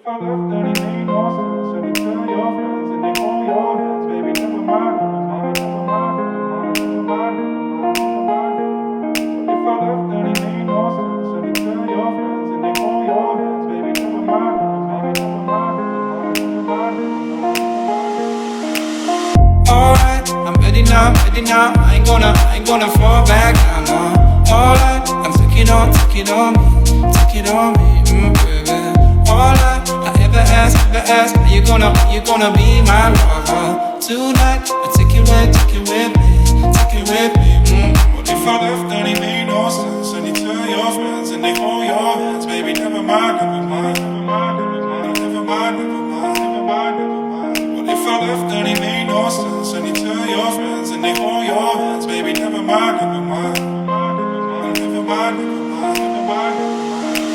I left, then it made no sense. And you tell your friends and they hold your hands. Baby, never mind, never mind, never mind, never mind, never mind, never mind, never mind. But if I left, then it made no sense. And you tell your friends and they hold your hands. Baby, never mind, never mind, never mind, never mind, never mind. Alright, I'm ready now, ready now. I ain't gonna fall back now, no. Alright, I'm taking on me, take it on me, baby. Alright, I ever ask, are you gonna be my lover tonight? I take it with me. What if I left and it made no sense? And you tell your friends and they hold your hands, baby, never mind, never mind, never mind, never mind, never mind, never mind, never mind. What if I left and it made no sense? And you tell your friends and they hold your hands, baby, never mind, never mind, never mind, never mind, never mind, never mind.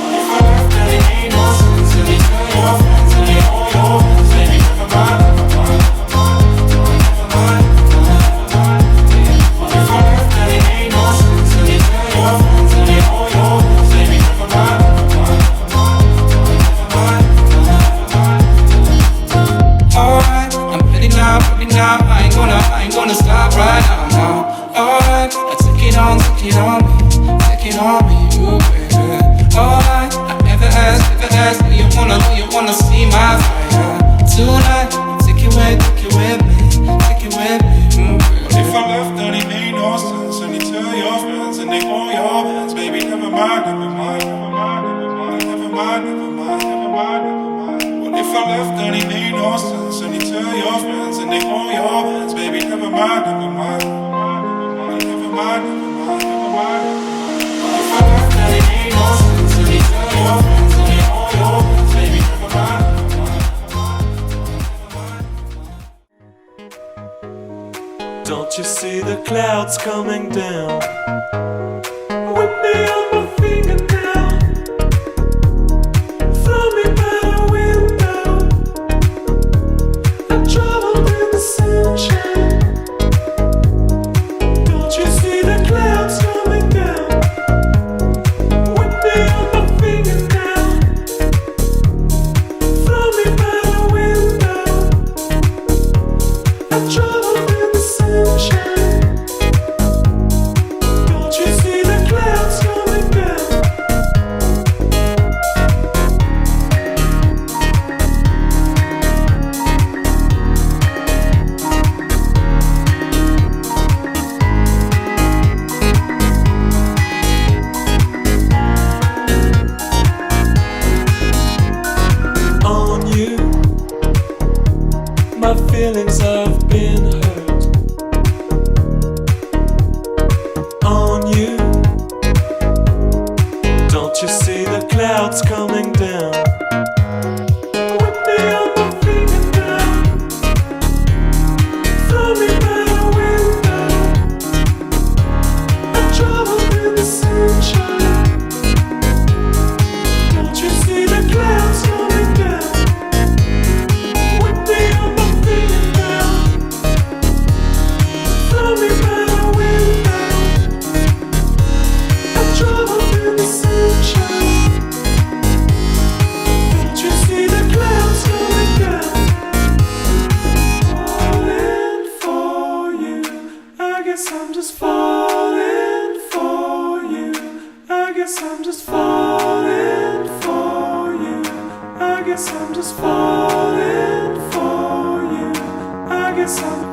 What if I left and it made no sense? And you tell your friends and they hold your hands, baby, never mind, never mind, never mind, never mind. What if I left and it made no sense? And you tell your friends and they hold your hands, baby, never mind, never mind, never mind, never mind. Alright, I'm ready now. I ain't gonna stop right now. Alright, I take it on me, ooh, baby. Alright, I ever ask, do you wanna see my fire tonight? Take it with me, ooh, baby. What if I left and it made no sense? And you tell your friends and they hold your hands, baby, never mind, never mind, never mind, never mind, never mind, never mind, never mind. What if I left and it made no sense? And you tell your friends and they hold your hands, baby, never mind, never mind, never mind, never mind, never mind. What if I left and it made no sense? And you tell your friends and they hold your hands, baby, never mind, never mind, never mind. Don't you see the clouds coming down? Whip me on my fingernail, throw me by the window. I traveled in the sunshine. Don't you see the clouds coming down? Whip me on my fingernail, throw me by the window. I traveled in the sunshine. Don't you see the clouds coming down? On you, my feelings have been hurt. On you, don't you see the clouds coming down? Whip me on my fingernail, throw me by the window. I traveled in the sunshine. Don't you see the clouds coming down? Whip me on my fingernail, throw me by the window. I traveled in the sunshine. Don't you see the clouds coming down? Falling for you. I guess I'm just falling for you. I guess I'm just falling for you. I guess I'm just falling for you. I guess I'm